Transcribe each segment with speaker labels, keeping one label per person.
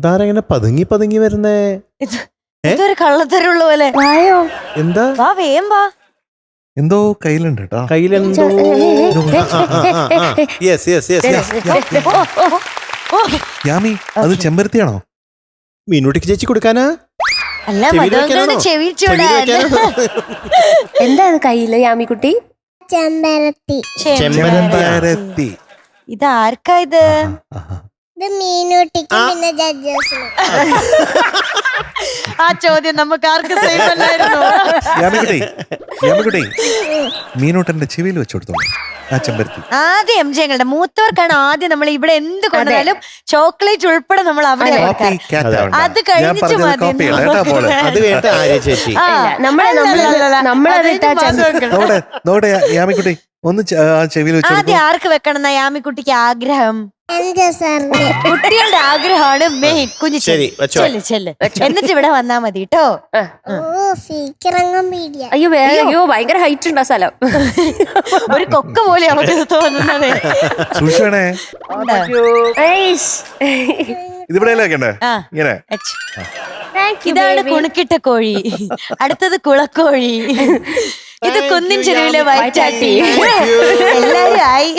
Speaker 1: ഇതാരെങ്ങനെ പതുങ്ങി പതുങ്ങി വരുന്നേ?
Speaker 2: ഇതൊരു കള്ളത്തരമുള്ള പോലെ. വായോ,
Speaker 1: എന്താ?
Speaker 2: വാ വേം വാ.
Speaker 3: എന്തോ കയ്യിലുണ്ട് കേട്ടോ.
Speaker 1: കയ്യിലെന്തോ. Yes yes yes.
Speaker 3: യാമി, അത് ചെമ്പരത്തിയാണോ?
Speaker 1: മീനൂട്ടിക്ക് ചേച്ചി കൊടുക്കാനാ?
Speaker 2: അല്ല, മധുവങ്കളുടെ ചെവി ചൂടാൻ.
Speaker 4: എന്താ അത് കയ്യില് യാമിക്കുട്ടി?
Speaker 5: ചെമ്പരത്തി.
Speaker 3: ചെമ്പരത്തി.
Speaker 2: ഇത് ആർക്കാ ഇത്?
Speaker 5: ഇത് മീനൂട്ടിക്കും പിന്നെ ജഡ്ജസിനും.
Speaker 2: ആ ചോദ്യം നമുക്ക് ആർക്കും സേഫ് അല്ലായിരുന്നു.
Speaker 3: യാമിക്കുട്ടി, മീനൂട്ടന്റെ ചെവിയിൽ വെച്ചു കൊടുത്തോളൂ ആ ചെമ്പരത്തി.
Speaker 2: ആദ്യം എം ജെങ്ങളുടെ മൂത്തവർക്കാണ് ആദ്യം നമ്മൾ ഇവിടെ എന്ത് കൊണ്ടാലും ചോക്ലേറ്റ് ഉൾപ്പെടെ നമ്മൾ അവിടെ അത് കഴിഞ്ഞിട്ട് മതി.
Speaker 1: അത് വേണ്ട ആര്യ ചേച്ചി.
Speaker 3: യാമിക്കുട്ടി ഒന്ന് ചെവിയിൽ വെച്ചു.
Speaker 2: ആദ്യം ആർക്ക് വെക്കണം എന്നാ യാമിക്കുട്ടിക്ക് ആഗ്രഹം?
Speaker 5: കുട്ടികളുടെ
Speaker 2: ആഗ്രഹമാണ് മെയിൻ. കുഞ്ഞു ചെല്ല് എന്നിട്ട് ഇവിടെ വന്നാ മതി കേട്ടോ.
Speaker 4: അയ്യോ അയ്യോ, ഭയങ്കര ഹൈറ്റ് ഉണ്ട് ആ സ്ഥലം.
Speaker 2: ഒരു കൊക്ക പോലെ നമുക്ക് തോന്നുന്നത്.
Speaker 3: ഇങ്ങനെ
Speaker 2: ഇതാണ് കുണുക്കിട്ട കോഴി, അടുത്തത് കുളക്കോഴി, ഇത് കുന്നിൻ ചെരുവിലെ വയറ്റാട്ടി. എല്ലാരും ആയി.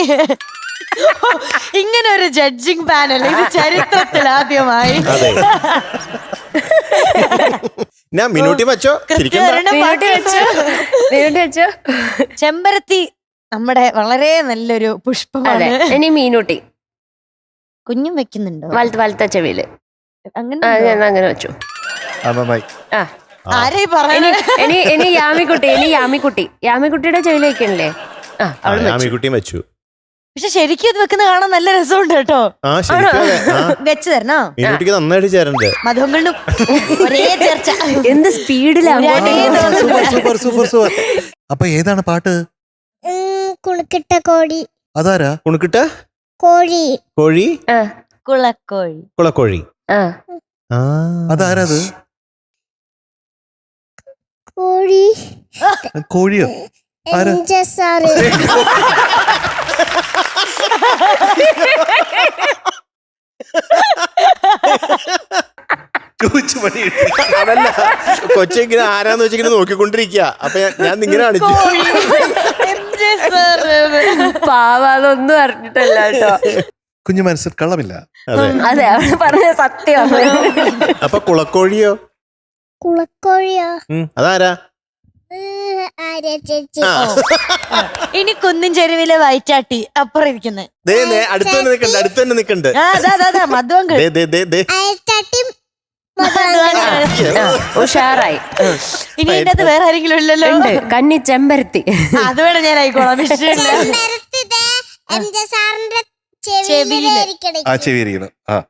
Speaker 2: ഇങ്ങനെ ഒരു ജഡ്ജിങ് പാനൽ ഇത് ചരിത്രത്തിൽ ആദ്യമായി. ചെമ്പരത്തി നമ്മുടെ വളരെ നല്ലൊരു പുഷ്പമാണ്.
Speaker 4: ഇനി മീനൂട്ടി
Speaker 2: കുഞ്ഞും വെക്കുന്നുണ്ടോ?
Speaker 4: വലത്ത ചെവിയില്
Speaker 2: അങ്ങനെ
Speaker 4: അങ്ങനെ വെച്ചു.
Speaker 2: ആരെയും പറഞ്ഞു.
Speaker 4: ഇനി യാമിക്കുട്ടിയുടെ ചെവിയിൽ വെക്കണല്ലേ?
Speaker 1: യാമിക്കുട്ടിയും വെച്ചു.
Speaker 2: പക്ഷെ ശരിക്കും ഇത് വെക്കുന്ന കാണാൻ നല്ല രസമുണ്ട് കേട്ടോ. വെച്ച് തരണോ?
Speaker 1: മീനൂട്ടിക്ക് നന്നായിട്ട് ചേരണ്ട്.
Speaker 2: മധുവങ്ങളും ഒരേ ചേർച്ച.
Speaker 4: എന്ത് സ്പീഡിലാണ്.
Speaker 3: Super super super. അപ്പൊ ഏതാണ് പാട്ട്?
Speaker 5: കുണുക്കിട്ട കോഴി.
Speaker 3: അതാരാ?
Speaker 1: കുണുക്കിട്ട
Speaker 5: കോഴി.
Speaker 1: കോഴി.
Speaker 2: കുളക്കോഴി.
Speaker 1: കുളക്കോഴി.
Speaker 3: അതാരത്?
Speaker 5: കോഴി.
Speaker 3: കോഴിയോ?
Speaker 1: അതല്ല, കൊച്ചിങ്ങനെ ആരാന്ന് വെച്ചിങ്ങനെ നോക്കിക്കൊണ്ടിരിക്കുക. അപ്പൊ ഞാൻ ഇങ്ങനെ കാണിച്ചു.
Speaker 4: പാവാതൊന്നും അറിഞ്ഞിട്ടല്ല കേട്ടോ.
Speaker 3: കുഞ്ഞു മനസ്സിൽ കള്ളമില്ല.
Speaker 4: അതെ, അവള് പറഞ്ഞ സത്യമാണ്.
Speaker 1: അപ്പൊ കുളക്കോഴിയോ?
Speaker 5: കുളക്കോഴിയോ?
Speaker 1: അതാരാ?
Speaker 5: ആര്യ ചേച്ചി.
Speaker 2: ഇനി കുന്നിൻ ചെരുവിലെ വയറ്റാട്ടി അപ്പുറം ഇരിക്കുന്നത്.
Speaker 1: അടുത്ത് തന്നെ നിക്കണ്ട്.
Speaker 2: മധുവങ്കൾ
Speaker 4: ഉഷാറായി.
Speaker 2: ഇനി എന്റെ അത് വേറെ ആരെങ്കിലും ഇല്ലല്ലോ?
Speaker 4: കന്നി ചെമ്പരത്തി.
Speaker 2: അത് വേണം, ഞാൻ ആയിക്കോളാം.
Speaker 5: ചെവിയിലിരിക്കണം.